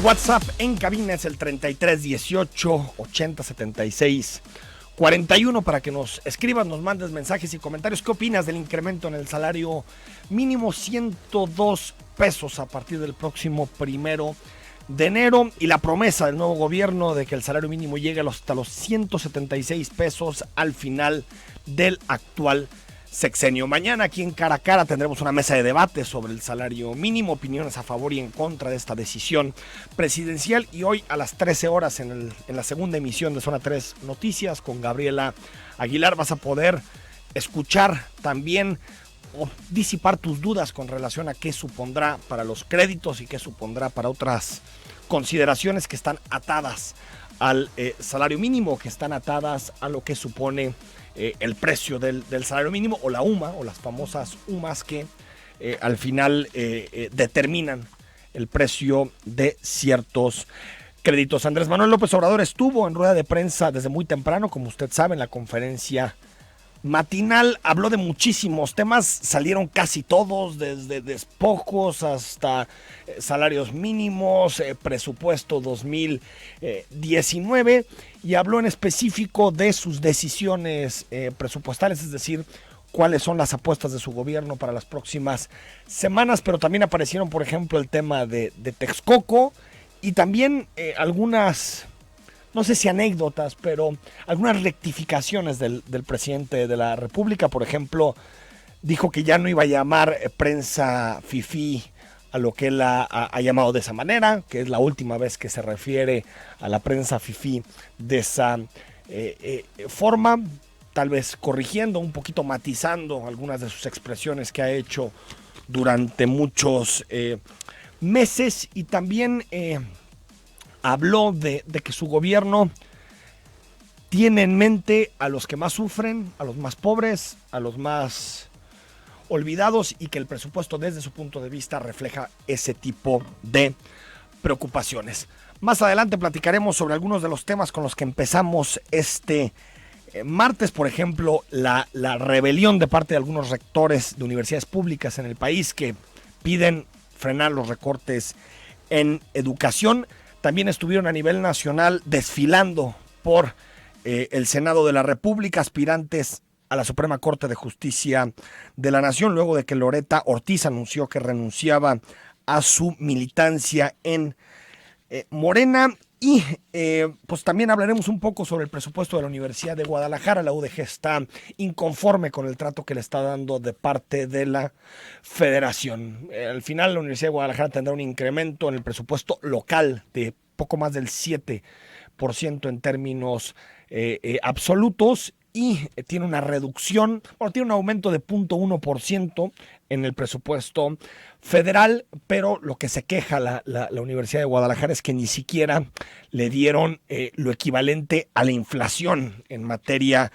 WhatsApp en cabina es el 33 18 80 76 41 para que nos escribas, nos mandes mensajes y comentarios. ¿Qué opinas del incremento en el salario mínimo? 102 pesos a partir del próximo 1 de enero, y la promesa del nuevo gobierno de que el salario mínimo llegue hasta los 176 pesos al final del actual sexenio. Mañana aquí en Cara a Cara tendremos una mesa de debate sobre el salario mínimo, opiniones a favor y en contra de esta decisión presidencial, y hoy a las 13 horas en la segunda emisión de Zona 3 Noticias con Gabriela Aguilar vas a poder escuchar también o disipar tus dudas con relación a qué supondrá para los créditos y qué supondrá para otras consideraciones que están atadas al salario mínimo, que están atadas a lo que supone el precio del salario mínimo, o la UMA, o las famosas UMAs que al final determinan el precio de ciertos créditos. Andrés Manuel López Obrador estuvo en rueda de prensa desde muy temprano, como usted sabe, en la conferencia matinal. Habló de muchísimos temas, salieron casi todos, desde despojos hasta salarios mínimos, presupuesto 2019, y habló en específico de sus decisiones presupuestales, es decir, cuáles son las apuestas de su gobierno para las próximas semanas, pero también aparecieron, por ejemplo, el tema de Texcoco, y también algunas, no sé si anécdotas, pero algunas rectificaciones del presidente de la República. Por ejemplo, dijo que ya no iba a llamar prensa fifí a lo que él ha llamado de esa manera, que es la última vez que se refiere a la prensa fifí de esa forma, tal vez corrigiendo, un poquito matizando algunas de sus expresiones que ha hecho durante muchos meses, y también habló de que su gobierno tiene en mente a los que más sufren, a los más pobres, a los más olvidados, y que el presupuesto desde su punto de vista refleja ese tipo de preocupaciones. Más adelante platicaremos sobre algunos de los temas con los que empezamos este martes, por ejemplo, la rebelión de parte de algunos rectores de universidades públicas en el país que piden frenar los recortes en educación. También estuvieron a nivel nacional desfilando por el Senado de la República aspirantes a la Suprema Corte de Justicia de la Nación, luego de que Loretta Ortiz anunció que renunciaba a su militancia en Morena. Y pues también hablaremos un poco sobre el presupuesto de la Universidad de Guadalajara. La UDG está inconforme con el trato que le está dando de parte de la Federación. Al final la Universidad de Guadalajara tendrá un incremento en el presupuesto local de poco más del 7% en términos absolutos, y tiene una reducción, tiene un aumento de 0.1% en el presupuesto federal, pero lo que se queja la Universidad de Guadalajara es que ni siquiera le dieron lo equivalente a la inflación en materia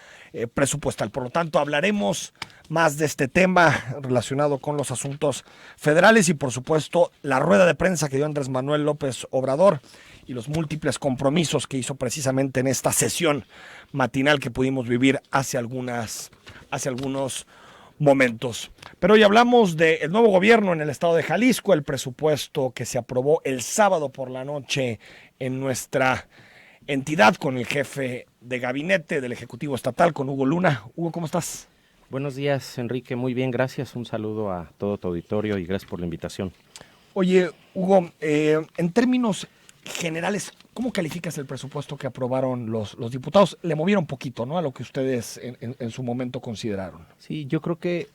presupuestal. Por lo tanto, hablaremos más de este tema relacionado con los asuntos federales y, por supuesto, la rueda de prensa que dio Andrés Manuel López Obrador y los múltiples compromisos que hizo precisamente en esta sesión matinal que pudimos vivir hace algunos momentos. Pero hoy hablamos del nuevo gobierno en el estado de Jalisco, el presupuesto que se aprobó el sábado por la noche en nuestra entidad con el jefe de gabinete del Ejecutivo Estatal, con Hugo Luna. Hugo, ¿cómo estás? Buenos días, Enrique. Muy bien, gracias. Un saludo a todo tu auditorio y gracias por la invitación. Oye, Hugo, en términos generales, ¿cómo calificas el presupuesto que aprobaron los diputados? Le movieron un poquito, ¿no?, a lo que ustedes en su momento consideraron. Sí, yo creo que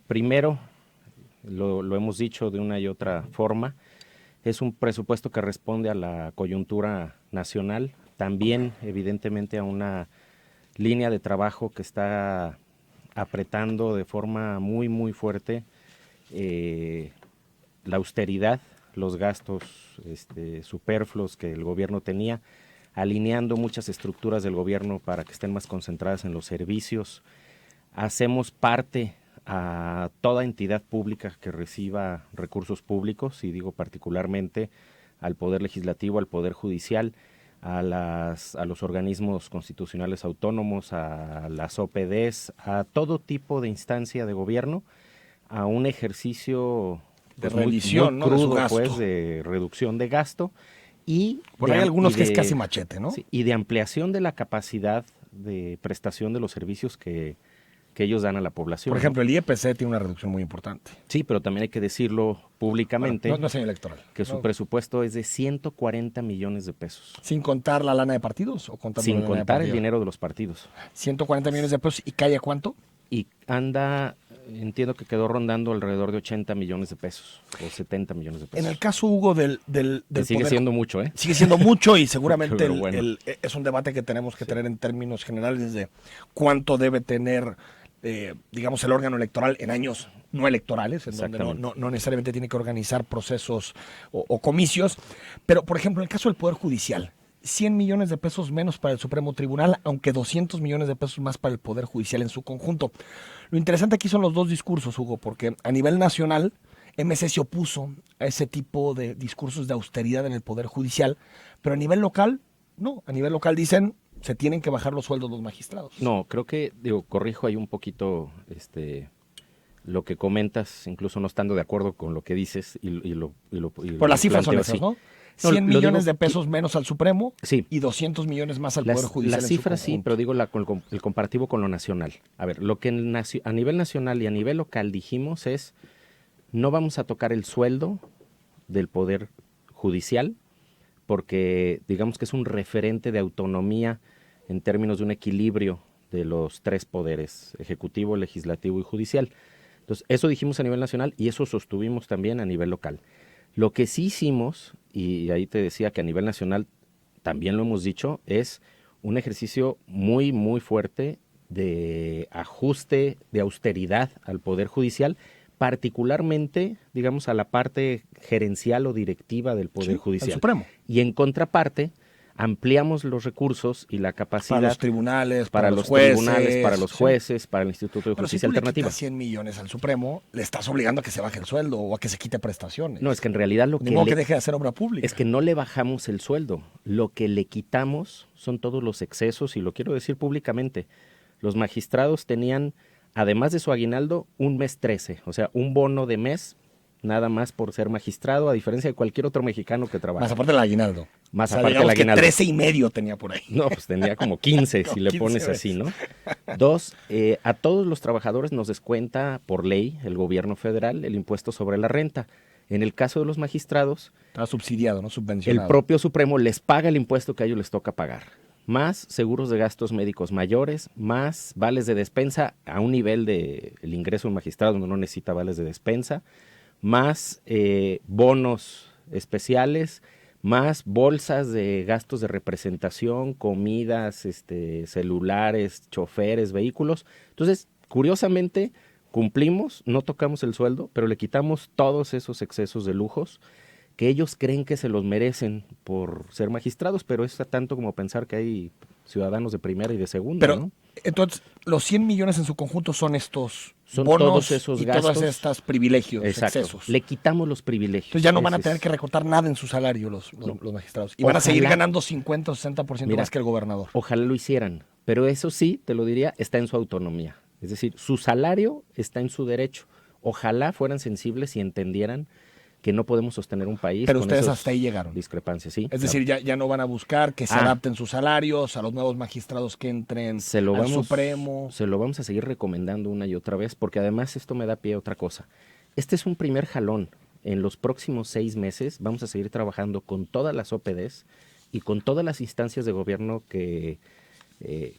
primero, lo hemos dicho de una y otra forma, es un presupuesto que responde a la coyuntura nacional, también evidentemente a una línea de trabajo que está apretando de forma muy, muy fuerte la austeridad, los gastos superfluos que el gobierno tenía, alineando muchas estructuras del gobierno para que estén más concentradas en los servicios. Hacemos parte a toda entidad pública que reciba recursos públicos, y digo particularmente al Poder Legislativo, al Poder Judicial, a los organismos constitucionales autónomos, a las OPDs, a todo tipo de instancia de gobierno, a un ejercicio de revisión, muy ¿no? crudo, De su gasto. pues, de reducción de gasto. Y Por ahí algunos que es casi machete, ¿no? Sí, y de ampliación de la capacidad de prestación de los servicios que ellos dan a la población. Por ejemplo, el IEPC tiene una reducción muy importante. Sí, pero también hay que decirlo públicamente, Bueno, no es año electoral. que su presupuesto es de 140 millones de pesos. ¿Sin contar la lana de partidos? ¿O contando Sin la lana de contar el partidos? dinero de los partidos. 140 millones de pesos. ¿Y cae a cuánto? Y anda, entiendo que quedó rondando alrededor de 80 millones de pesos o 70 millones de pesos. En el caso, Hugo, del Que sigue poder, siendo mucho, ¿eh? sigue siendo mucho y seguramente Pero bueno. es un debate que tenemos que tener en términos generales de cuánto debe tener, digamos, el órgano electoral en años no electorales, en donde no necesariamente tiene que organizar procesos o comicios. Pero, por ejemplo, en el caso del Poder Judicial, 100 millones de pesos menos para el Supremo Tribunal, aunque 200 millones de pesos más para el Poder Judicial en su conjunto. Lo interesante aquí son los dos discursos, Hugo, porque a nivel nacional, MC se opuso a ese tipo de discursos de austeridad en el Poder Judicial, pero a nivel local, no. A nivel local dicen, se tienen que bajar los sueldos de los magistrados. No, creo que, corrijo ahí un poquito lo que comentas, incluso no estando de acuerdo con lo que dices Por las cifras son planteo esas, así. ¿no? No, 100 lo millones digo, de pesos menos al Supremo sí, y 200 millones más al Poder Judicial. Las en su cifras sí, conjunto. pero digo el comparativo con lo nacional. A ver, lo que a nivel nacional y a nivel local dijimos es, no vamos a tocar el sueldo del Poder Judicial, porque digamos que es un referente de autonomía en términos de un equilibrio de los tres poderes, ejecutivo, legislativo y judicial. Entonces, eso dijimos a nivel nacional y eso sostuvimos también a nivel local. Lo que sí hicimos, y ahí te decía que a nivel nacional también lo hemos dicho, es un ejercicio muy, muy fuerte de ajuste, de austeridad al Poder Judicial, particularmente, digamos, a la parte gerencial o directiva del Poder Judicial. Al Supremo. Y en contraparte, ampliamos los recursos y la capacidad para los tribunales, para los jueces, tribunales, para los jueces, para el Instituto de Pero Justicia si tú Alternativa. le quitas 100 millones al Supremo, le estás obligando a que se baje el sueldo o a que se quite prestaciones. No, es que en realidad lo Ni modo que deje de hacer obra pública. es que no le bajamos el sueldo. Lo que le quitamos son todos los excesos, y lo quiero decir públicamente. Los magistrados tenían, además de su aguinaldo, un mes 13, o sea, un bono de mes, nada más por ser magistrado, a diferencia de cualquier otro mexicano que trabaja. Más aparte del aguinaldo. Más o sea, aparte del aguinaldo. Que 13 y medio tenía por ahí. No, pues tenía como 15 si le 15 pones veces. así, ¿no? Dos, a todos los trabajadores nos descuenta por ley el gobierno federal el impuesto sobre la renta. En el caso de los magistrados, Estaba subsidiado, no subvencionado. el propio Supremo les paga el impuesto que a ellos les toca pagar. Más seguros de gastos médicos mayores, más vales de despensa a un nivel de el ingreso de un magistrado donde no necesita vales de despensa, más bonos especiales, más bolsas de gastos de representación, comidas, celulares, choferes, vehículos. Entonces, curiosamente, cumplimos, no tocamos el sueldo, pero le quitamos todos esos excesos de lujos que ellos creen que se los merecen por ser magistrados, pero es tanto como pensar que hay ciudadanos de primera y de segunda, Pero, ¿no? entonces, los 100 millones en su conjunto son estos Son bonos todos esos y gastos. todos estos privilegios, Exacto. excesos. Le quitamos los privilegios. Entonces ya no van a Ese tener es- que recortar nada en su salario los magistrados. Y van a Ojalá. seguir ganando 50 o 60% Mira, más que el gobernador. Ojalá lo hicieran, pero eso sí, te lo diría, está en su autonomía. Es decir, su salario está en su derecho. Ojalá fueran sensibles y entendieran que no podemos sostener un país Pero con ustedes esas hasta ahí llegaron. discrepancias, ¿sí? Es decir, ya no van a buscar que se Ah. adapten sus salarios a los nuevos magistrados que entren al Supremo. Se lo vamos a seguir recomendando una y otra vez, porque además esto me da pie a otra cosa. Este es un primer jalón. En los próximos 6 meses vamos a seguir trabajando con todas las OPDs y con todas las instancias de gobierno que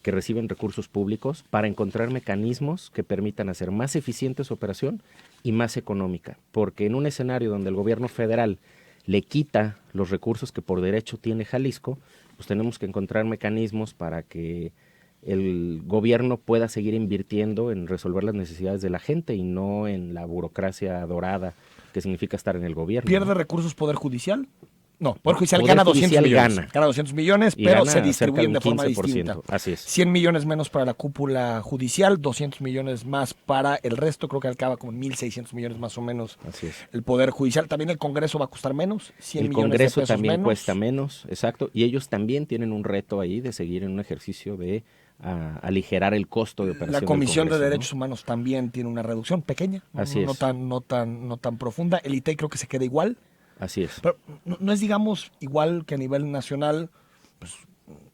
reciben recursos públicos para encontrar mecanismos que permitan hacer más eficiente su operación y más económica. Porque en un escenario donde el gobierno federal le quita los recursos que por derecho tiene Jalisco, pues tenemos que encontrar mecanismos para que el gobierno pueda seguir invirtiendo en resolver las necesidades de la gente y no en la burocracia dorada que significa estar en el gobierno. ¿Pierde recursos Poder Judicial? No, Poder Judicial Poder gana 200 Judicial millones. gana. Gana 200 millones, Y pero gana se cerca distribuyen de un forma 15%. distinta. Así es. 100 millones menos para la cúpula judicial, 200 millones más para el resto. Creo que acaba con 1.600 millones más o menos Así es. el Poder Judicial. También el Congreso va a costar menos, 100 El millones Congreso de pesos también menos. cuesta menos, exacto, y ellos también tienen un reto ahí de seguir en un ejercicio de aligerar el costo de operación La del Comisión Congreso, de Derechos Humanos también tiene una reducción pequeña, Así es. no tan profunda. El ITEI creo que se queda igual. Así es. Pero no es, digamos, igual que a nivel nacional, pues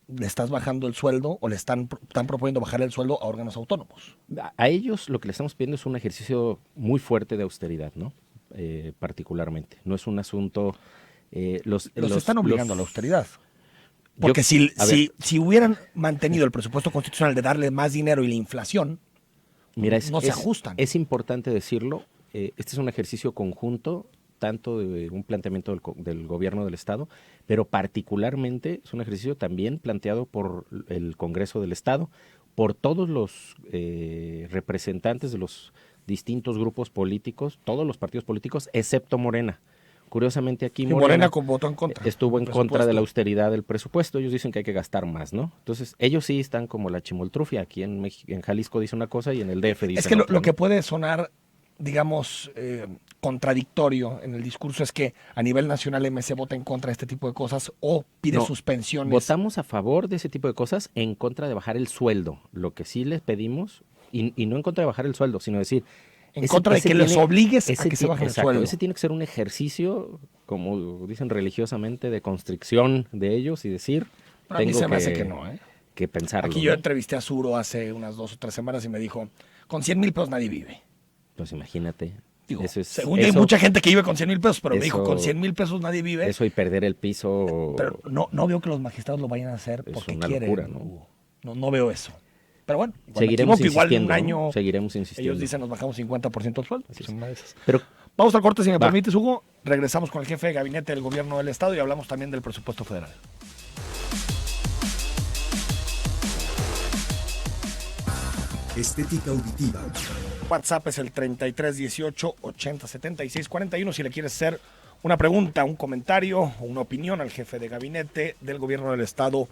le estás bajando el sueldo o están proponiendo bajar el sueldo a órganos autónomos. A ellos lo que le estamos pidiendo es un ejercicio muy fuerte de austeridad, ¿no? Particularmente. No es un asunto... Los están obligando a la austeridad. Porque Yo- si hubieran mantenido el presupuesto constitucional de darle más dinero y la inflación, Mira, no se ajustan. Es importante decirlo. Este es un ejercicio conjunto, tanto de un planteamiento del gobierno del Estado, pero particularmente es un ejercicio también planteado por el Congreso del Estado, por todos los representantes de los distintos grupos políticos, todos los partidos políticos, excepto Morena. Curiosamente aquí Y Morena votó en contra. estuvo en contra de la austeridad del presupuesto. Ellos dicen que hay que gastar más, ¿no? Entonces, ellos sí están como la chimoltrufia. Aquí en México, en Jalisco dice una cosa y en el DF dice Es que otra, lo ¿no? que puede sonar, digamos, contradictorio en el discurso es que a nivel nacional MC vota en contra de este tipo de cosas o pide No, suspensiones. Votamos a favor de ese tipo de cosas, en contra de bajar el sueldo. Lo que sí les pedimos, y no en contra de bajar el sueldo, sino decir... En contra de que les obligues a que se bajen el Exacto, sueldo. ese tiene que ser un ejercicio, como dicen religiosamente, de constricción de ellos y decir... Pero a mí tengo se me hace que no, ¿eh? Que pensarlo. Aquí yo ¿no? entrevisté a Zuro hace unas 2 o 3 semanas y me dijo, con 100,000 pesos nadie vive. Pues imagínate. Digo, Eso es, según yo hay mucha gente que vive con 100,000 pesos, pero me dijo, eso- con 100,000 pesos nadie vive. Eso y perder el piso... Pero no veo que los magistrados lo vayan a hacer Es porque una quieren. locura, ¿no? Hugo. No veo eso. Pero bueno, igual me Seguiremos equivoco, igual en insistiendo, un año ¿no? Seguiremos insistiendo. ellos dicen nos bajamos 50% al sueldo. Así Pues es. una de esas. Pero Vamos al corte, si me Va. permites, Hugo. Regresamos con el jefe de gabinete del gobierno del Estado y hablamos también del presupuesto federal. Estética auditiva. WhatsApp es el 33 18 80 76 41. Si le quieres hacer una pregunta, un comentario o una opinión al jefe de gabinete del gobierno del Estado,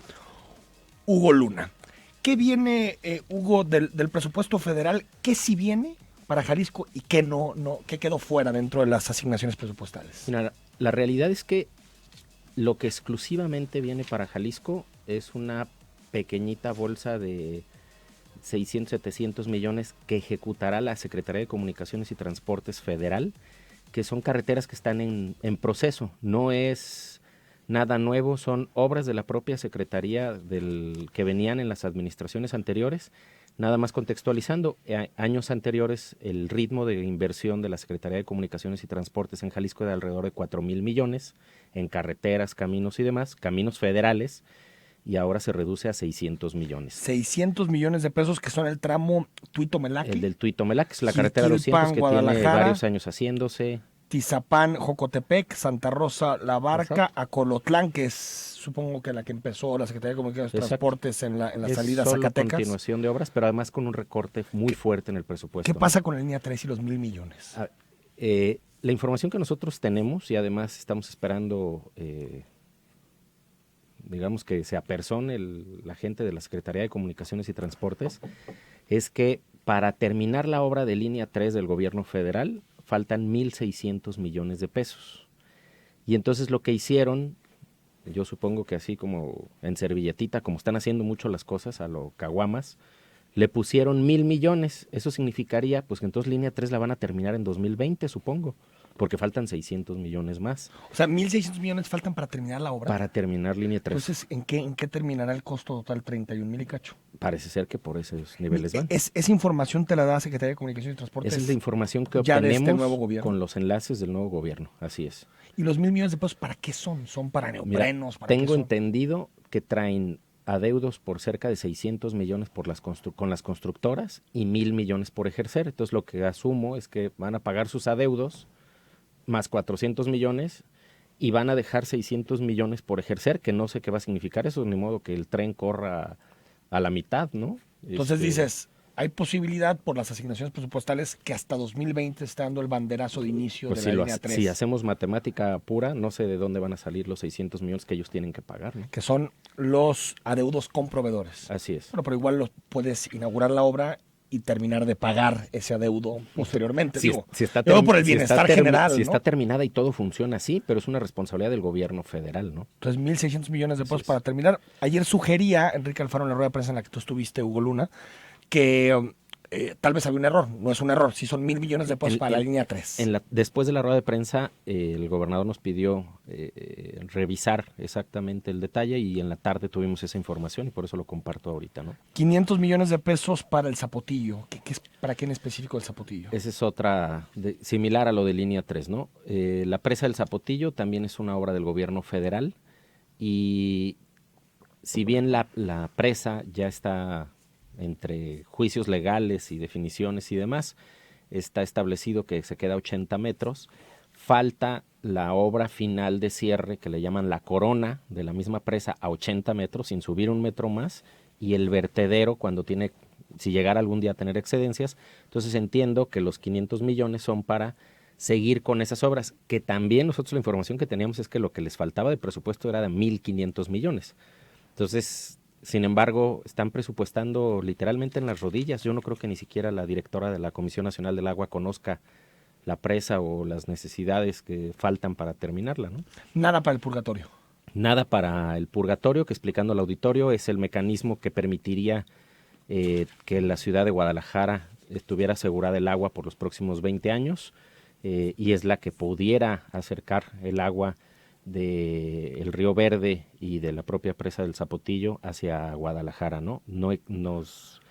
Hugo Luna. ¿Qué viene, Hugo, del presupuesto federal? ¿Qué sí viene para Jalisco y qué qué quedó fuera dentro de las asignaciones presupuestales? mira, la realidad es que lo que exclusivamente viene para Jalisco es una pequeñita bolsa de 600, 700 millones que ejecutará la Secretaría de Comunicaciones y Transportes Federal, que son carreteras que están en proceso. No es nada nuevo, son obras de la propia Secretaría que venían en las administraciones anteriores. Nada más contextualizando, años anteriores el ritmo de inversión de la Secretaría de Comunicaciones y Transportes en Jalisco era de alrededor de 4,000 millones en carreteras, caminos y demás, caminos federales, y ahora se reduce a 600 millones. 600 millones de pesos que son el tramo Tuito-Melaqui, El del Tuito-Melac, es la Jiquilpan, carretera 200 que tiene Guadalajara. varios años haciéndose. Tizapán, Jocotepec, Santa Rosa, La Barca, Exacto. Acolotlán, que es supongo que la que empezó la Secretaría de Comunicaciones y Exacto. Transportes en la Es salida a solo Zacatecas. continuación de obras, pero además con un recorte muy fuerte en el presupuesto. ¿Qué pasa con la línea 3 y los 1,000 millones? La información que nosotros tenemos, y además estamos esperando, digamos que se apersone la gente de la Secretaría de Comunicaciones y Transportes, es que para terminar la obra de línea 3 del gobierno federal faltan 1,600 millones de pesos. Y entonces lo que hicieron, yo supongo que así como en servilletita, como están haciendo mucho las cosas a lo caguamas, le pusieron 1,000 millones. Eso significaría pues que entonces línea 3 la van a terminar en 2020, supongo, porque faltan 600 millones más O sea, 1,600 millones faltan para terminar la obra. para terminar línea 3. Entonces, ¿en qué terminará el costo total? 31,000 y cacho. Parece ser que por esos niveles van. Esa información te la da Secretaría de Comunicaciones y Transportes. Esa es la información que ya de obtenemos este nuevo gobierno. con los enlaces del nuevo gobierno, así es. ¿Y los 1,000 millones de pesos para qué son? ¿Son para Mira, neoprenos? ¿Para qué tengo son? entendido que traen adeudos por cerca de 600 millones con las constructoras y 1,000 millones por ejercer. Entonces lo que asumo es que van a pagar sus adeudos más 400 millones y van a dejar 600 millones por ejercer, que no sé qué va a significar eso, ni modo que el tren corra a la mitad, ¿no? Entonces dices, hay posibilidad por las asignaciones presupuestales que hasta 2020 está dando el banderazo de inicio Pues de la línea 3. si hacemos matemática pura, no sé de dónde van a salir los 600 millones que ellos tienen que pagar, ¿no? Que son los adeudos con proveedores. Así es. Bueno, pero igual los puedes inaugurar la obra y terminar de pagar ese adeudo posteriormente. Si, Digo, si está yo por el bienestar general, si ¿no? está terminada y todo funciona así, pero es una responsabilidad del gobierno federal, ¿no? Entonces, 1.600 millones de pesos es. para terminar. Ayer sugería Enrique Alfaro en la rueda de prensa en la que tú estuviste, Hugo Luna, que tal vez había un error. No es un error, sí son 1.000 millones de pesos para la línea 3. Después de la rueda de prensa, el gobernador nos pidió revisar exactamente el detalle y en la tarde tuvimos esa información y por eso lo comparto ahorita, ¿no? 500 millones de pesos para el Zapotillo. ¿Para qué en específico el Zapotillo? Esa es otra, similar a lo de línea 3, ¿no? La presa del Zapotillo también es una obra del gobierno federal y si bien la presa ya está entre juicios legales y definiciones y demás, está establecido que se queda a 80 metros, falta la obra final de cierre que le llaman la corona de la misma presa a 80 metros sin subir un metro más y el vertedero cuando tiene, si llegara algún día a tener excedencias, entonces entiendo que los 500 millones son para seguir con esas obras, que también nosotros la información que teníamos es que lo que les faltaba de presupuesto era de 1.500 millones. Entonces, sin embargo, están presupuestando literalmente en las rodillas. Yo no creo que ni siquiera la directora de la Comisión Nacional del Agua conozca la presa o las necesidades que faltan para terminarla, ¿no? Nada para el purgatorio. Nada para el purgatorio, que explicando al auditorio es el mecanismo que permitiría que la ciudad de Guadalajara estuviera asegurada el agua por los próximos 20 años y es la que pudiera acercar el agua del Río Verde y de la propia presa del Zapotillo hacia Guadalajara, ¿no? Nos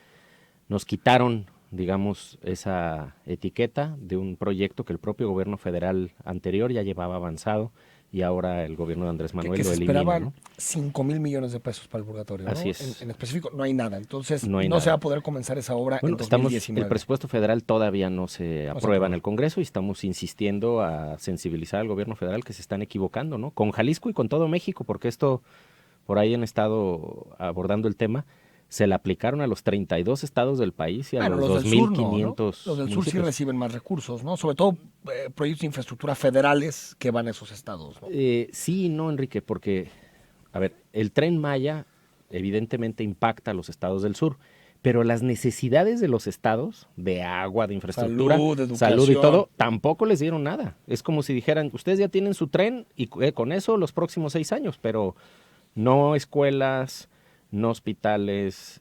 quitaron, digamos, esa etiqueta de un proyecto que el propio gobierno federal anterior ya llevaba avanzado y ahora el gobierno de Andrés Manuel que lo se elimina, esperaban, ¿no? 5.000 millones de pesos para el purgatorio, ¿no? Así es. En específico no hay nada, entonces No hay no nada. se va a poder comenzar esa obra Bueno, en 2019. el presupuesto federal todavía no se aprueba en el Congreso y estamos insistiendo a sensibilizar al gobierno federal que se están equivocando, ¿no? Con Jalisco y con todo México, porque esto, por ahí han estado abordando el tema, se le aplicaron a los 32 estados del país y a los del sur no, 2.500 ¿no? Los del sur sí municipios. reciben más recursos, ¿no? Sobre todo proyectos de infraestructura federales que van a esos estados, ¿no? Sí y no, Enrique, porque, a ver, el Tren Maya evidentemente impacta a los estados del sur, pero las necesidades de los estados, de agua, de infraestructura, salud y todo, tampoco les dieron nada. Es como si dijeran, ustedes ya tienen su tren y con eso los próximos 6 años, pero no escuelas, no hospitales,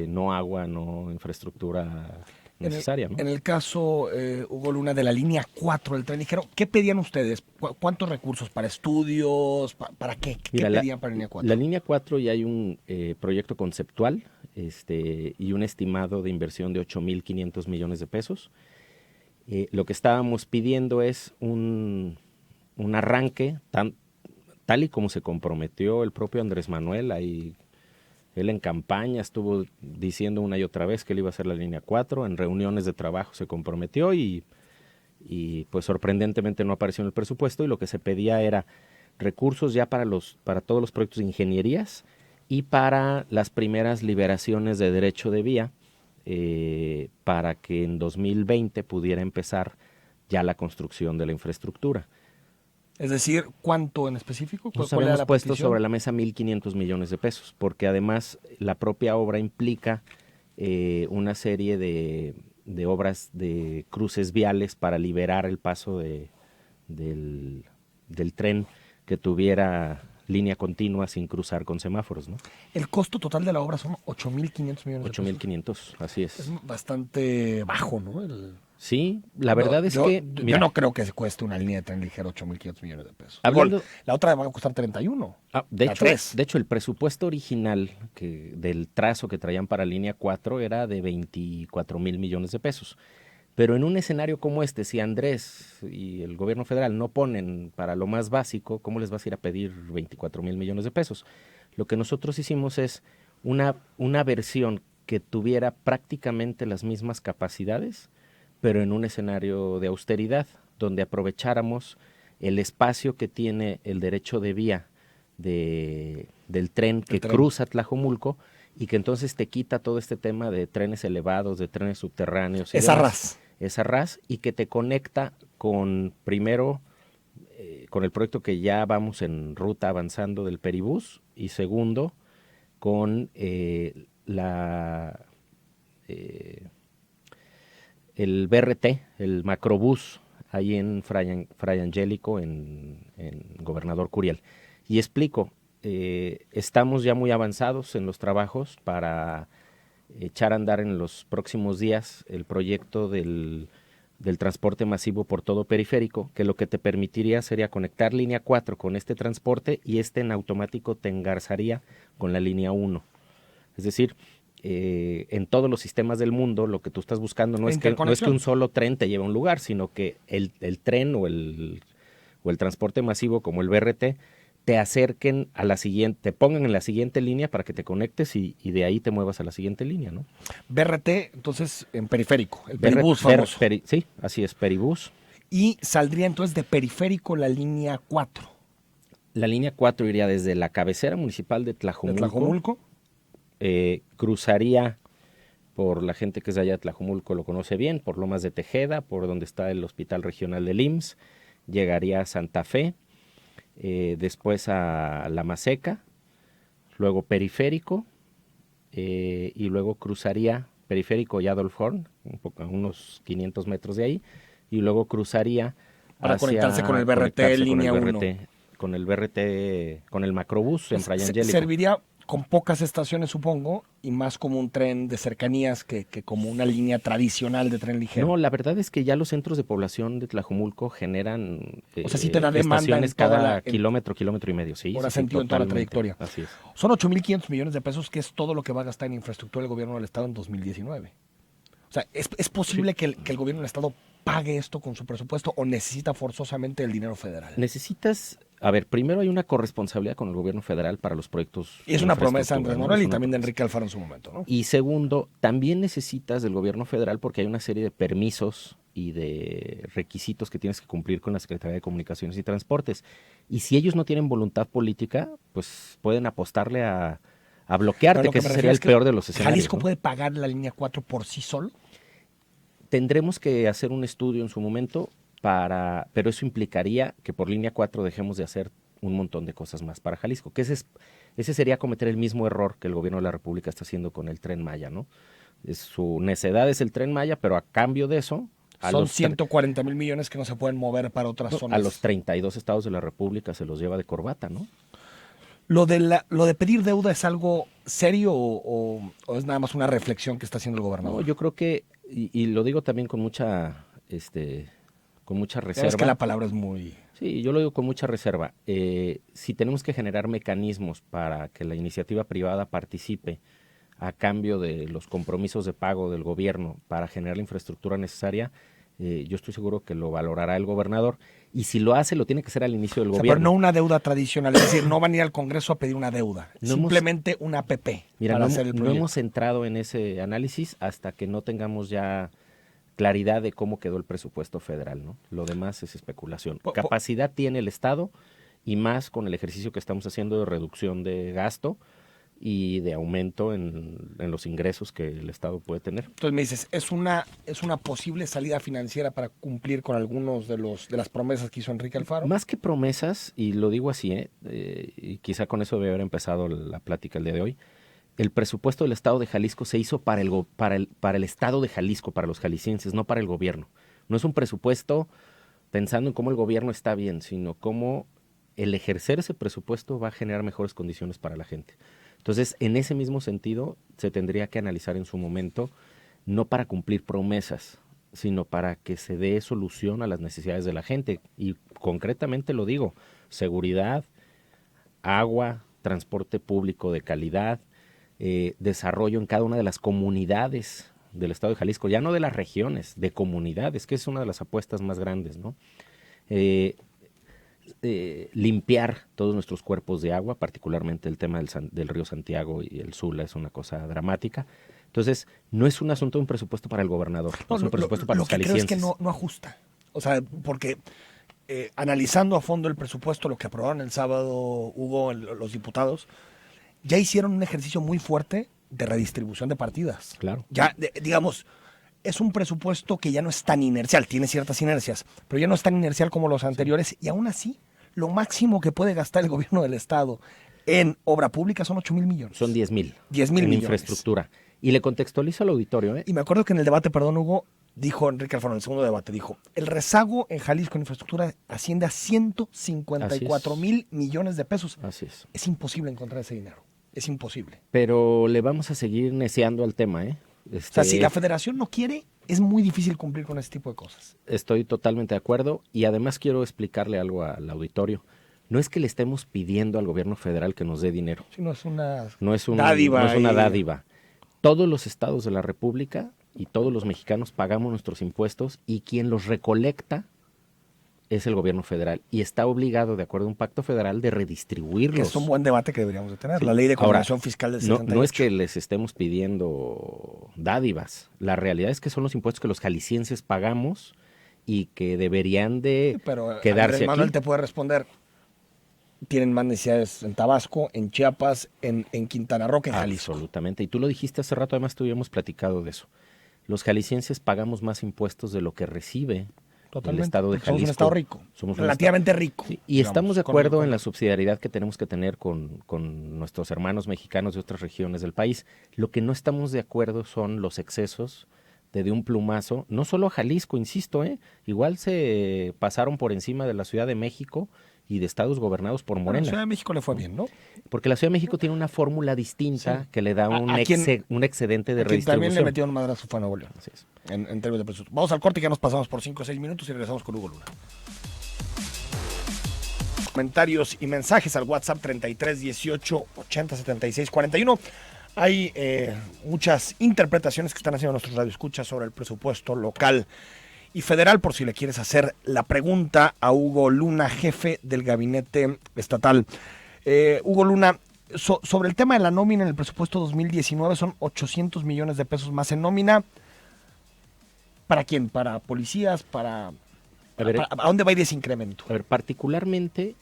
no agua, no infraestructura necesaria, ¿no? En el caso, Hugo Luna, de la línea 4 del tren ligero, ¿qué pedían ustedes? ¿Cuántos recursos? ¿Para estudios? ¿Para qué? ¿Qué pedían para la línea 4? La línea 4 ya hay un proyecto conceptual y un estimado de inversión de 8.500 millones de pesos. Lo que estábamos pidiendo es un arranque tal y como se comprometió el propio Andrés Manuel. Ahí él en campaña estuvo diciendo una y otra vez que él iba a hacer la línea 4, en reuniones de trabajo se comprometió y pues sorprendentemente no apareció en el presupuesto y lo que se pedía era recursos ya para todos los proyectos de ingenierías y para las primeras liberaciones de derecho de vía para que en 2020 pudiera empezar ya la construcción de la infraestructura. Es decir, ¿cuánto en específico? Nos habíamos puesto sobre la mesa 1.500 millones de pesos, porque además la propia obra implica una serie de obras de cruces viales para liberar el paso del tren que tuviera línea continua sin cruzar con semáforos, ¿no? El costo total de la obra son 8.500 millones de pesos. 8.500, así es. Es bastante bajo, ¿no? Sí, la verdad es que... Mira, yo no creo que se cueste una línea de tren ligero 8.500 millones de pesos. La otra va a costar 31. De hecho, el presupuesto original del trazo que traían para línea 4 era de 24.000 millones de pesos. Pero en un escenario como este, si Andrés y el gobierno federal no ponen para lo más básico, ¿cómo les vas a ir a pedir 24.000 millones de pesos? Lo que nosotros hicimos es una versión que tuviera prácticamente las mismas capacidades, pero en un escenario de austeridad, donde aprovecháramos el espacio que tiene el derecho de vía del tren que cruza Tlajomulco y que entonces te quita todo este tema de trenes elevados, de trenes subterráneos. Esa RAS y que te conecta con, primero, con el proyecto que ya vamos en ruta avanzando del Peribús y segundo, con el BRT, el macrobús, ahí en Fray Angélico, en Gobernador Curiel. Y explico, estamos ya muy avanzados en los trabajos para echar a andar en los próximos días el proyecto del transporte masivo por todo periférico, que lo que te permitiría sería conectar línea 4 con este transporte y en automático te engarzaría con la línea 1. Es decir, en todos los sistemas del mundo lo que tú estás buscando no es que un solo tren te lleve a un lugar, sino que el tren o el transporte masivo como el BRT te acerquen a la siguiente, te pongan en la siguiente línea para que te conectes y de ahí te muevas a la siguiente línea, ¿no? BRT, entonces, en periférico, el peribús famoso. Sí, así es, peribús. Y saldría entonces de periférico la línea 4. La línea 4 iría desde la cabecera municipal de Tlajomulco. Cruzaría por la gente que es de allá de Tlajomulco, lo conoce bien, por Lomas de Tejeda, por donde está el Hospital Regional del IMSS, llegaría a Santa Fe, después a La Maseca, luego periférico, y luego cruzaría periférico y Adolf Horn, a unos 500 metros de ahí, y luego cruzaría para conectarse con el BRT línea 1. Con el BRT, con el macrobús en Fray Angélico. Serviría con pocas estaciones, supongo, y más como un tren de cercanías que como una línea tradicional de tren ligero. No, la verdad es que ya los centros de población de Tlajomulco generan o sea, sí te da demanda estaciones cada kilómetro y medio. Sí, por sentido en toda la trayectoria. Así es. Son 8.500 millones de pesos, que es todo lo que va a gastar en infraestructura el gobierno del Estado en 2019. O sea, ¿es posible que el gobierno del Estado pague esto con su presupuesto o necesita forzosamente el dinero federal? A ver, primero hay una corresponsabilidad con el gobierno federal para los proyectos. Y es una promesa de Andrés Manuel y también de Enrique Alfaro en su momento, ¿no? Y segundo, también necesitas del gobierno federal porque hay una serie de permisos y de requisitos que tienes que cumplir con la Secretaría de Comunicaciones y Transportes. Y si ellos no tienen voluntad política, pues pueden apostarle a bloquearte, que ese sería el peor de los escenarios. ¿Jalisco, ¿no? puede pagar la línea 4 por sí solo? Tendremos que hacer un estudio en su momento, pero eso implicaría que por línea 4 dejemos de hacer un montón de cosas más para Jalisco, que ese sería cometer el mismo error que el gobierno de la República está haciendo con el Tren Maya, ¿no? Su necedad es el Tren Maya, pero a cambio de eso... Son 140,000 millones que no se pueden mover para otras zonas. A los 32 estados de la República se los lleva de corbata, ¿no? ¿Lo de pedir deuda es algo serio o es nada más una reflexión que está haciendo el gobernador? No, yo creo que, y lo digo también con mucha reserva. Es que la palabra es muy... Sí, yo lo digo con mucha reserva. Si tenemos que generar mecanismos para que la iniciativa privada participe a cambio de los compromisos de pago del gobierno para generar la infraestructura necesaria, yo estoy seguro que lo valorará el gobernador. Y si lo hace, lo tiene que hacer al inicio del gobierno. Pero no una deuda tradicional, es decir, no van a ir al Congreso a pedir una deuda, simplemente una APP. Mira, no hemos entrado en ese análisis hasta que no tengamos ya claridad de cómo quedó el presupuesto federal, ¿no? Lo demás es especulación. Capacidad tiene el Estado, y más con el ejercicio que estamos haciendo de reducción de gasto y de aumento en los ingresos que el Estado puede tener. Entonces me dices, es una posible salida financiera para cumplir con algunos de las promesas que hizo Enrique Alfaro. Más que promesas, y lo digo así, y quizá con eso debe haber empezado la plática el día de hoy, el presupuesto del Estado de Jalisco se hizo para el Estado de Jalisco, para los jaliscienses, no para el gobierno. No es un presupuesto pensando en cómo el gobierno está bien, sino cómo el ejercer ese presupuesto va a generar mejores condiciones para la gente. Entonces, en ese mismo sentido, se tendría que analizar en su momento, no para cumplir promesas, sino para que se dé solución a las necesidades de la gente. Y concretamente lo digo, seguridad, agua, transporte público de calidad, desarrollo en cada una de las comunidades del Estado de Jalisco, ya no de las regiones, de comunidades, que es una de las apuestas más grandes, ¿no? Limpiar todos nuestros cuerpos de agua, particularmente el tema del río Santiago y el Sula es una cosa dramática. Entonces, no es un asunto de un presupuesto para el gobernador, no es un presupuesto para los jaliscienses. Lo que creo es que no ajusta. O sea, porque analizando a fondo el presupuesto, lo que aprobaron el sábado, Hugo, los diputados, ya hicieron un ejercicio muy fuerte de redistribución de partidas. Claro. Ya, digamos, es un presupuesto que ya no es tan inercial, tiene ciertas inercias, pero ya no es tan inercial como los anteriores, y aún así, lo máximo que puede gastar el gobierno del Estado en obra pública son 8,000 millones. Son 10,000. 10,000 en millones. Infraestructura. Y le contextualizo al auditorio, ¿eh? Y me acuerdo que en el debate, perdón, Hugo, dijo Enrique Alfaro, en el segundo debate, dijo, el rezago en Jalisco en infraestructura asciende a 154,000 millones de pesos. Así es. Es imposible encontrar ese dinero. Es imposible. Pero le vamos a seguir neciando al tema, ¿eh? O sea, si la federación no quiere, es muy difícil cumplir con ese tipo de cosas. Estoy totalmente de acuerdo y además quiero explicarle algo al auditorio. No es que le estemos pidiendo al gobierno federal que nos dé dinero. Sí, no es una dádiva. No es una y- dádiva. Todos los estados de la República y todos los mexicanos pagamos nuestros impuestos y quien los recolecta es el gobierno federal y está obligado, de acuerdo a un pacto federal, de redistribuirlos. Que es un buen debate que deberíamos de tener. Sí. La ley de Ahora, coordinación fiscal del 78. no es que les estemos pidiendo dádivas. La realidad es que son los impuestos que los jaliscienses pagamos y que deberían de Pero quedarse Andrés Manuel aquí. te puede responder. Tienen más necesidades en Tabasco, en Chiapas, en Quintana Roo, que en Jalisco. Absolutamente. Y tú lo dijiste hace rato, además tuvimos platicado de eso. Los jaliscienses pagamos más impuestos de lo que recibe el estado de Jalisco. Somos un estado rico. Somos un relativamente rico. Sí, y digamos, estamos de con- acuerdo con- en la subsidiariedad que tenemos que tener con nuestros hermanos mexicanos de otras regiones del país. Lo que no estamos de acuerdo son los excesos de un plumazo, no solo a Jalisco, insisto, igual se pasaron por encima de la Ciudad de México y de estados gobernados por Bueno, Morena. la Ciudad de México le fue bien, ¿no? Porque la Ciudad de México tiene una fórmula distinta Sí. que le da A quien- un excedente de A quien también le redistribución. metió un madrazo fue a Nuevo León. Así es. En términos de presupuesto. Vamos al corte y ya nos pasamos por 5 o 6 minutos y regresamos con Hugo Luna. Comentarios y mensajes al WhatsApp 33 18 80 76 41. Hay muchas interpretaciones que están haciendo nuestros radioescuchas sobre el presupuesto local y federal, por si le quieres hacer la pregunta a Hugo Luna, jefe del gabinete estatal. Hugo Luna, sobre el tema de la nómina en el presupuesto 2019, son 800 millones de pesos más en nómina. ¿Para quién? ¿Para policías? ¿A dónde va a ir ese incremento? A ver, particularmente,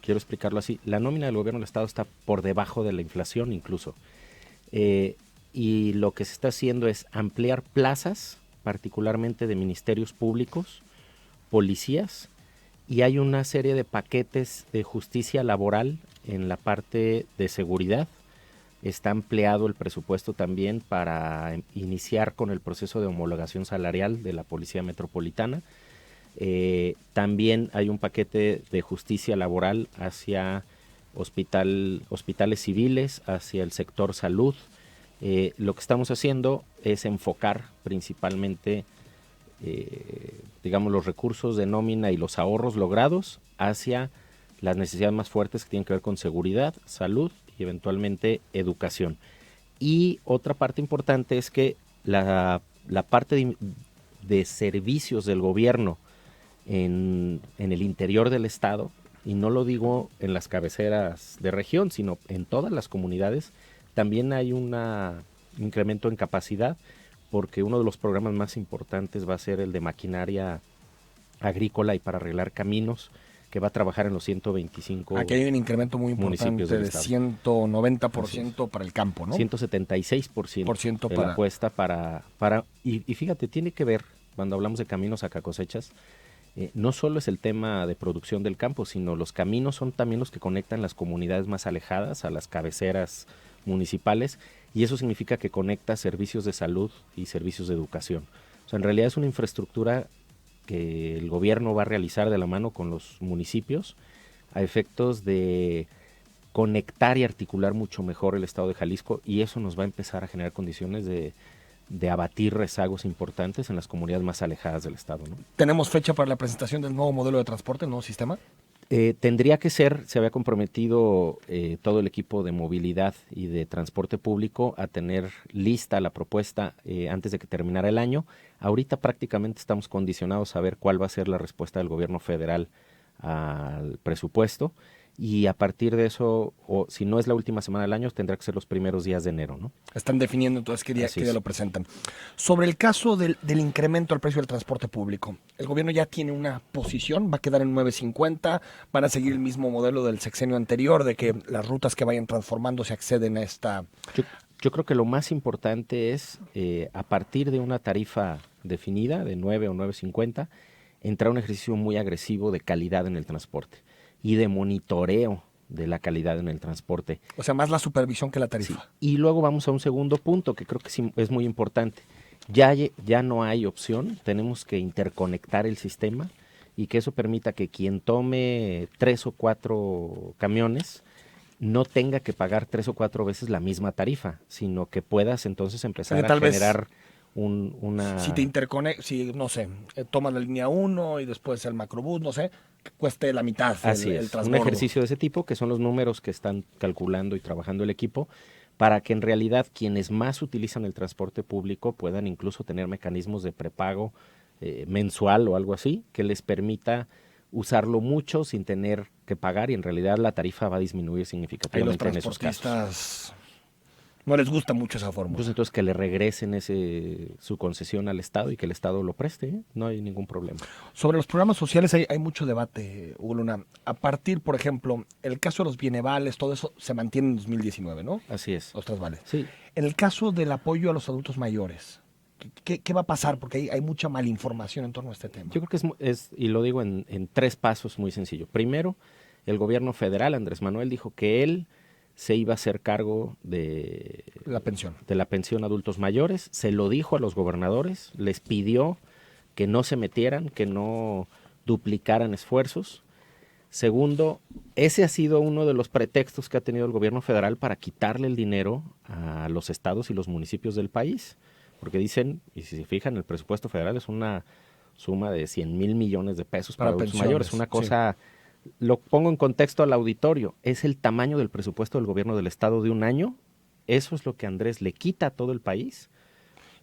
quiero explicarlo así, la nómina del gobierno del Estado está por debajo de la inflación incluso. Y lo que se está haciendo es ampliar plazas, particularmente de ministerios públicos, policías, y hay una serie de paquetes de justicia laboral en la parte de seguridad. Está ampliado el presupuesto también para iniciar con el proceso de homologación salarial de la Policía Metropolitana. También hay un paquete de justicia laboral hacia hospitales civiles, hacia el sector salud. Lo que estamos haciendo es enfocar principalmente, digamos, los recursos de nómina y los ahorros logrados hacia las necesidades más fuertes que tienen que ver con seguridad, salud y eventualmente educación. Y otra parte importante es que la parte de servicios del gobierno en el interior del estado, y no lo digo en las cabeceras de región, sino en todas las comunidades, también hay un incremento en capacidad, porque uno de los programas más importantes va a ser el de maquinaria agrícola y para arreglar caminos, que va a trabajar en los 125 Aquí hay un incremento muy importante municipios del de estado. 190% para el campo, ¿no? 176% en la apuesta para y fíjate, tiene que ver, cuando hablamos de caminos a cosechas, no solo es el tema de producción del campo, sino los caminos son también los que conectan las comunidades más alejadas a las cabeceras municipales, y eso significa que conecta servicios de salud y servicios de educación. O sea, en realidad es una infraestructura que el gobierno va a realizar de la mano con los municipios a efectos de conectar y articular mucho mejor el estado de Jalisco, y eso nos va a empezar a generar condiciones de abatir rezagos importantes en las comunidades más alejadas del estado, ¿no? ¿Tenemos fecha para la presentación del nuevo modelo de transporte, el nuevo sistema? Tendría que ser, se había comprometido todo el equipo de movilidad y de transporte público a tener lista la propuesta antes de que terminara el año. Ahorita prácticamente estamos condicionados a ver cuál va a ser la respuesta del gobierno federal al presupuesto, y a partir de eso, o si no es la última semana del año, tendrá que ser los primeros días de enero, ¿no? Están definiendo entonces qué día lo presentan. Sobre el caso del incremento al precio del transporte público, el gobierno ya tiene una posición, va a quedar en 9.50, van a seguir el mismo modelo del sexenio anterior, de que las rutas que vayan transformando se acceden a esta... Yo creo que lo más importante es, a partir de una tarifa definida de 9 o 9.50, entrar a un ejercicio muy agresivo de calidad en el transporte y de monitoreo de la calidad en el transporte. O sea, más la supervisión que la tarifa. Sí. Y luego vamos a un segundo punto que creo que sí es muy importante. Ya no hay opción, tenemos que interconectar el sistema y que eso permita que quien tome 3 o 4 camiones no tenga que pagar 3 o 4 veces la misma tarifa, sino que puedas entonces empezar a generar una... Si te si, no sé, tomas la línea 1 y después el macrobús, no sé, que cueste la mitad el transbordo. Un ejercicio de ese tipo, que son los números que están calculando y trabajando el equipo, para que en realidad quienes más utilizan el transporte público puedan incluso tener mecanismos de prepago mensual o algo así, que les permita usarlo mucho sin tener que pagar y en realidad la tarifa va a disminuir significativamente en esos casos. No les gusta mucho esa fórmula. Pues entonces que le regresen su concesión al Estado y que el Estado lo preste, ¿eh? No hay ningún problema. Sobre los programas sociales hay mucho debate, Hugo Luna. A partir, por ejemplo, el caso de los bienevales, todo eso se mantiene en 2019, ¿no? Así es. Los trasvales. Sí. En el caso del apoyo a los adultos mayores, ¿qué va a pasar? Porque hay mucha malinformación en torno a este tema. Yo creo que es y lo digo en 3 pasos muy sencillo. Primero, el gobierno federal, Andrés Manuel, dijo que él se iba a hacer cargo de la pensión a adultos mayores, se lo dijo a los gobernadores, les pidió que no se metieran, que no duplicaran esfuerzos. Segundo, ese ha sido uno de los pretextos que ha tenido el gobierno federal para quitarle el dinero a los estados y los municipios del país, porque dicen, y si se fijan, el presupuesto federal es una suma de 100,000 millones de pesos para adultos mayores, una cosa... Sí. Lo pongo en contexto al auditorio, es el tamaño del presupuesto del gobierno del estado de un año, eso es lo que Andrés le quita a todo el país.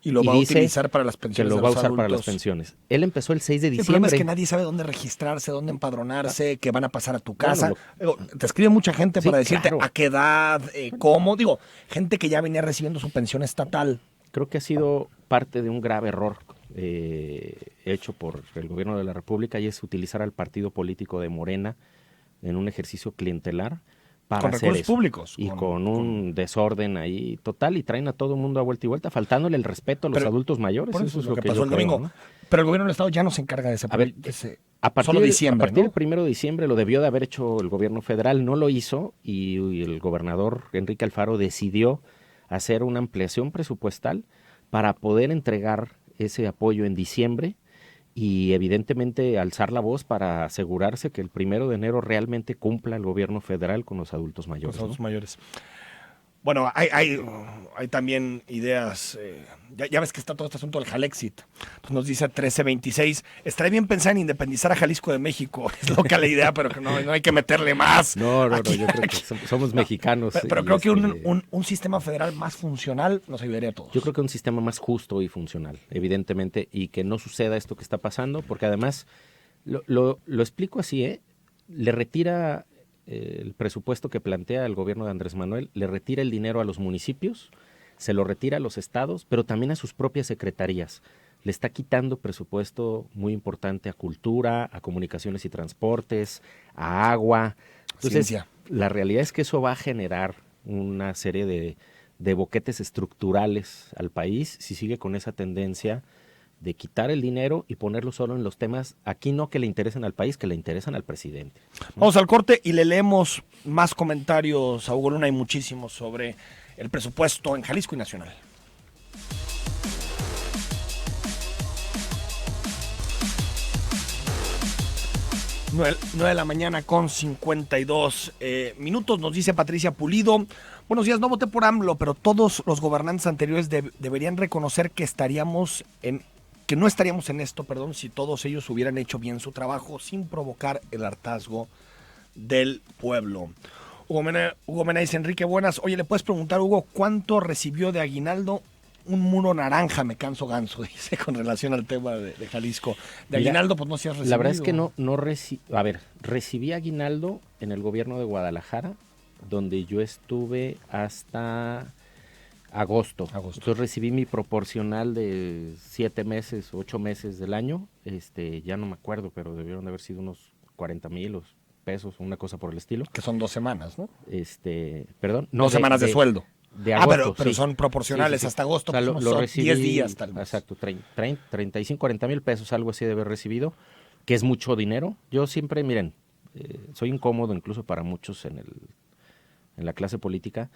Y lo va a utilizar para las pensiones. Que lo va a usar para las pensiones. Él empezó el 6 de diciembre. El problema es que nadie sabe dónde registrarse, dónde empadronarse, que van a pasar a tu casa. Te escribe mucha gente para decirte a qué edad, cómo. Digo, gente que ya venía recibiendo su pensión estatal. Creo que ha sido parte de un grave error hecho por el gobierno de la República, y es utilizar al partido político de Morena en un ejercicio clientelar para con hacer recursos eso. Públicos. Y con un desorden ahí total, y traen a todo el mundo a vuelta y vuelta, faltándole el respeto a los adultos mayores. Eso es lo que pasó el domingo. ¿No? Pero el gobierno del Estado ya no se encarga de ese. A partir del 1 de diciembre lo debió de haber hecho el gobierno federal, no lo hizo, y el gobernador Enrique Alfaro decidió hacer una ampliación presupuestal para poder entregar ese apoyo en diciembre y evidentemente alzar la voz para asegurarse que el 1 de enero realmente cumpla el gobierno federal con los adultos mayores. Los adultos mayores. Bueno, hay también ideas, ya ves que está todo este asunto del Jalexit. Pues nos dice 1326, estaría bien pensar en independizar a Jalisco de México, es loca la idea, pero que no hay que meterle más. No, yo creo que somos mexicanos. Pero creo que un sistema federal más funcional nos ayudaría a todos. Yo creo que un sistema más justo y funcional, evidentemente, y que no suceda esto que está pasando, porque además, lo explico así, le retira... el presupuesto que plantea el gobierno de Andrés Manuel, le retira el dinero a los municipios, se lo retira a los estados, pero también a sus propias secretarías. Le está quitando presupuesto muy importante a cultura, a comunicaciones y transportes, a agua. Entonces, Ciencia. La realidad es que eso va a generar una serie de boquetes estructurales al país si sigue con esa tendencia de quitar el dinero y ponerlo solo en los temas, aquí no que le interesen al país, que le interesan al presidente. Vamos al corte y le leemos más comentarios a Hugo Luna, hay muchísimos sobre el presupuesto en Jalisco y Nacional. Nueve de la mañana con 52 minutos, nos dice Patricia Pulido. Buenos días, no voté por AMLO, pero todos los gobernantes anteriores deberían reconocer que no estaríamos en esto, si todos ellos hubieran hecho bien su trabajo sin provocar el hartazgo del pueblo. Hugo Mena dice, Enrique, buenas. Oye, ¿le puedes preguntar, Hugo, cuánto recibió de aguinaldo? Un muro naranja, me canso ganso, dice, con relación al tema de Jalisco. De aguinaldo, pues no se ha recibido. La verdad es que no recibí aguinaldo en el gobierno de Guadalajara, donde yo estuve hasta... Agosto. Entonces recibí mi proporcional de 7 meses, 8 meses del año. Ya no me acuerdo, pero debieron de haber sido unos 40,000 pesos, una cosa por el estilo. Que son 2 semanas, ¿no? Perdón. No, 2 semanas de sueldo. De agosto, pero son proporcionales hasta agosto. O sea, pues lo recibí, 10 días tal vez. Exacto, 35, 40,000 pesos, algo así de haber recibido, que es mucho dinero. Yo siempre, miren, soy incómodo incluso para muchos en la clase política.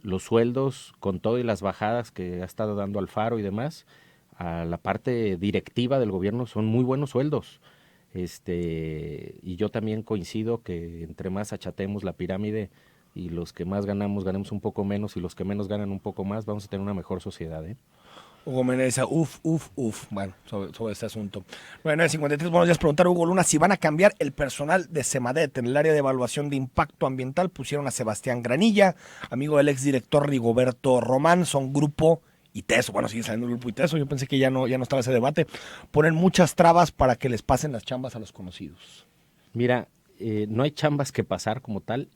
Los sueldos, con todo y las bajadas que ha estado dando Alfaro y demás, a la parte directiva del gobierno son muy buenos sueldos. Y yo también coincido que entre más achatemos la pirámide y los que más ganamos un poco menos y los que menos ganan un poco más, vamos a tener una mejor sociedad, ¿eh? Hugo Menéndez, bueno, sobre este asunto. 9:53, buenos días. Preguntar a Hugo Luna si van a cambiar el personal de Semadet en el área de evaluación de impacto ambiental. Pusieron a Sebastián Granilla, amigo del exdirector Rigoberto Román, son grupo ITESO. Bueno, sigue saliendo el grupo ITESO, yo pensé que ya no estaba ese debate. Ponen muchas trabas para que les pasen las chambas a los conocidos. Mira, no hay chambas que pasar como tal.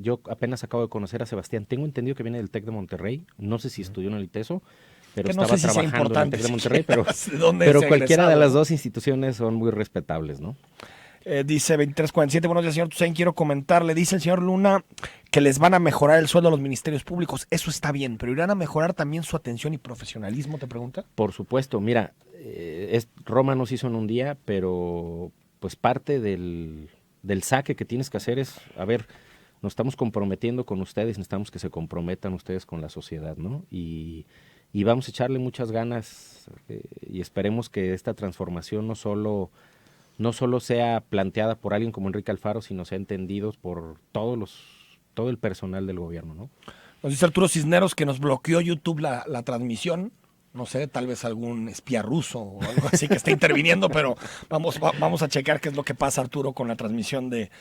Yo apenas acabo de conocer a Sebastián. Tengo entendido que viene del TEC de Monterrey. No sé si estudió en el ITESO, pero no estaba sé si trabajando en el TEC de Monterrey. Pero pero cualquiera de las dos instituciones son muy respetables, ¿no? Dice 2347, buenos días, señor Toussaint, quiero comentarle, dice el señor Luna que les van a mejorar el sueldo a los ministerios públicos. Eso está bien, pero ¿irán a mejorar también su atención y profesionalismo, te pregunta? Por supuesto, mira, Roma no se hizo en un día, pero pues parte del saque que tienes que hacer es, a ver, nos estamos comprometiendo con ustedes, necesitamos que se comprometan ustedes con la sociedad, ¿no? Y vamos a echarle muchas ganas y esperemos que esta transformación no solo sea planteada por alguien como Enrique Alfaro, sino sea entendido por todo el personal del gobierno, ¿no? Nos dice Arturo Cisneros que nos bloqueó YouTube la transmisión. No sé, tal vez algún espía ruso o algo así que esté interviniendo, pero vamos a checar qué es lo que pasa, Arturo, con la transmisión del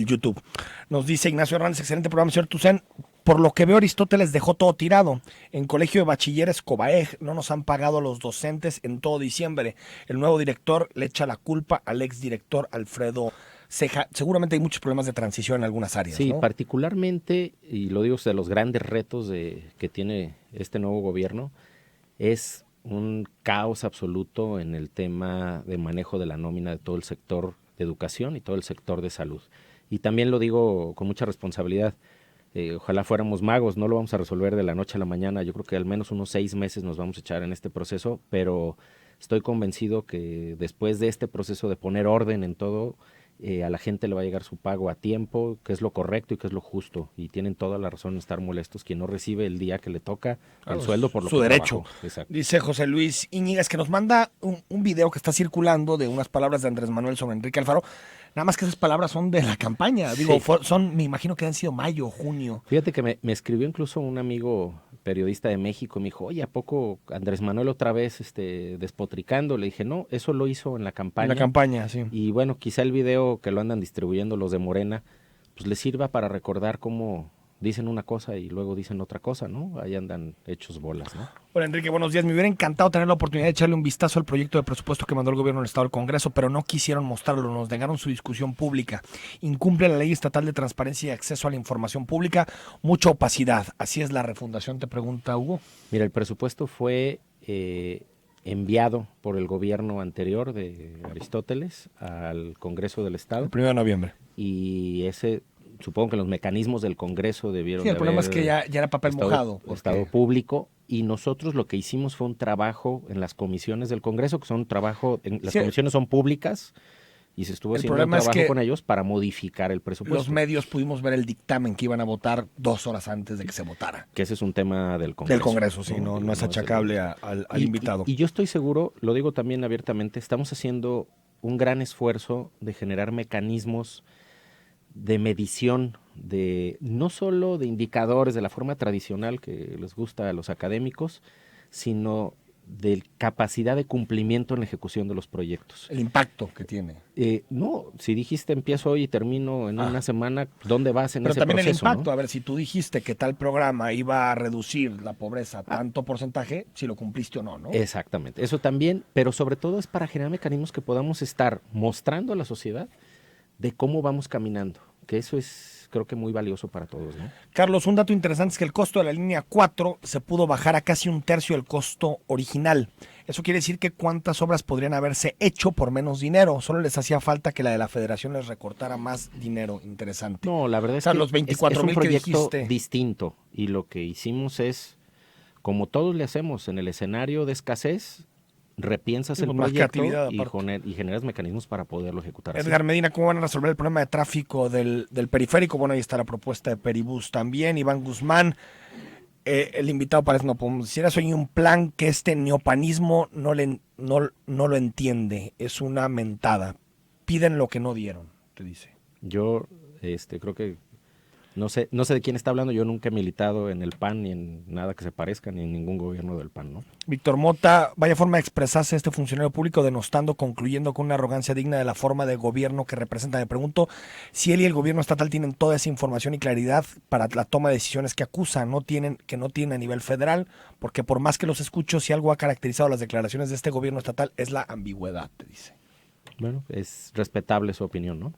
YouTube. Nos dice Ignacio Hernández, excelente programa, señor Toussaint. Por lo que veo, Aristóteles dejó todo tirado. En Colegio de Bachilleres Cobaeg no nos han pagado los docentes en todo diciembre. El nuevo director le echa la culpa al exdirector Alfredo Ceja. Seguramente hay muchos problemas de transición en algunas áreas, sí, ¿no? Particularmente, y lo digo, de los grandes retos que tiene este nuevo gobierno, es un caos absoluto en el tema de manejo de la nómina de todo el sector de educación y todo el sector de salud. Y también lo digo con mucha responsabilidad. Ojalá fuéramos magos, no lo vamos a resolver de la noche a la mañana. Yo creo que al menos unos 6 meses nos vamos a echar en este proceso, pero estoy convencido que después de este proceso de poner orden en todo, a la gente le va a llegar su pago a tiempo, que es lo correcto y que es lo justo. Y tienen toda la razón en estar molestos quien no recibe el día que le toca el sueldo por lo su que derecho. Exacto. Dice José Luis Íñiguez que nos manda un video que está circulando de unas palabras de Andrés Manuel sobre Enrique Alfaro. Nada más que esas palabras son de la campaña. Digo, sí. Me imagino que han sido mayo, junio. Fíjate que me escribió incluso un amigo periodista de México, me dijo, oye, ¿a poco Andrés Manuel otra vez despotricando? Le dije, no, eso lo hizo en la campaña. En la campaña, sí. Y bueno, quizá el video que lo andan distribuyendo los de Morena, pues les sirva para recordar cómo dicen una cosa y luego dicen otra cosa, ¿no? Ahí andan hechos bolas, ¿no? Hola Enrique, buenos días. Me hubiera encantado tener la oportunidad de echarle un vistazo al proyecto de presupuesto que mandó el gobierno del Estado al Congreso, pero no quisieron mostrarlo, nos negaron su discusión pública. Incumple la ley estatal de transparencia y acceso a la información pública, mucha opacidad. Así es la refundación, te pregunta Hugo. Mira, el presupuesto fue enviado por el gobierno anterior de Aristóteles al Congreso del Estado. El 1 de noviembre. Y supongo que los mecanismos del Congreso debieron. Sí, el problema es que ya era papel mojado. Estado público, y nosotros lo que hicimos fue un trabajo en las comisiones del Congreso, que son las comisiones son públicas, y se estuvo haciendo un trabajo con ellos para modificar el presupuesto. Los medios pudimos ver el dictamen que iban a votar 2 horas antes de que se votara. Que ese es un tema del Congreso. Del Congreso, sí, no es achacable al invitado. Y yo estoy seguro, lo digo también abiertamente, estamos haciendo un gran esfuerzo de generar mecanismos de medición, no solo de indicadores de la forma tradicional que les gusta a los académicos, sino de capacidad de cumplimiento en la ejecución de los proyectos. El impacto que tiene. No, si dijiste empiezo hoy y termino en una semana, ¿dónde vas en ese proceso? Pero también el impacto, ¿no? A ver, si tú dijiste que tal programa iba a reducir la pobreza tanto porcentaje, si lo cumpliste o no, ¿no? Exactamente, eso también, pero sobre todo es para generar mecanismos que podamos estar mostrando a la sociedad de cómo vamos caminando, que eso es, creo que muy valioso para todos, ¿no? Carlos, un dato interesante es que el costo de la línea 4 se pudo bajar a casi 1/3 del costo original. Eso quiere decir que cuántas obras podrían haberse hecho por menos dinero. Solo les hacía falta que la de la Federación les recortara más dinero. Interesante. No, la verdad es que los 24,000 es un proyecto que dijiste distinto, y lo que hicimos es, como todos le hacemos en el escenario de escasez, repiensas el con más proyecto creatividad, y, aparte. y generas mecanismos para poderlo ejecutar. así. Edgar Medina, ¿cómo van a resolver el problema de tráfico del periférico? Bueno, ahí está la propuesta de Peribús también. Iván Guzmán, el invitado parece no podemos decir eso. Hay un plan que este neopanismo no lo entiende. Es una mentada. Piden lo que no dieron, te dice. Yo creo que no sé de quién está hablando. Yo nunca he militado en el PAN ni en nada que se parezca, ni en ningún gobierno del PAN, ¿no? Víctor Mota, vaya forma de expresarse este funcionario público, denostando, concluyendo con una arrogancia digna de la forma de gobierno que representa. Me pregunto si él y el gobierno estatal tienen toda esa información y claridad para la toma de decisiones que acusan, que no tienen a nivel federal, porque por más que los escucho, si algo ha caracterizado las declaraciones de este gobierno estatal es la ambigüedad, te dice. Bueno, es respetable su opinión, ¿no?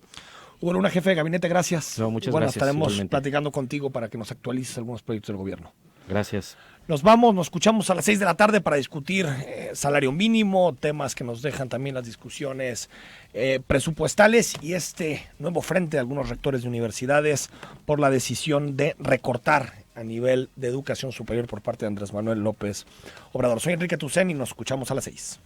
Hugo Luna, jefe de gabinete, gracias. No, muchas bueno, gracias. Estaremos Igualmente. platicando contigo para que nos actualices algunos proyectos del gobierno. Gracias. Nos vamos, nos escuchamos a las 6 de la tarde para discutir salario mínimo, temas que nos dejan también las discusiones presupuestales y este nuevo frente de algunos rectores de universidades por la decisión de recortar a nivel de educación superior por parte de Andrés Manuel López Obrador. Soy Enrique Tucen y nos escuchamos a las 6.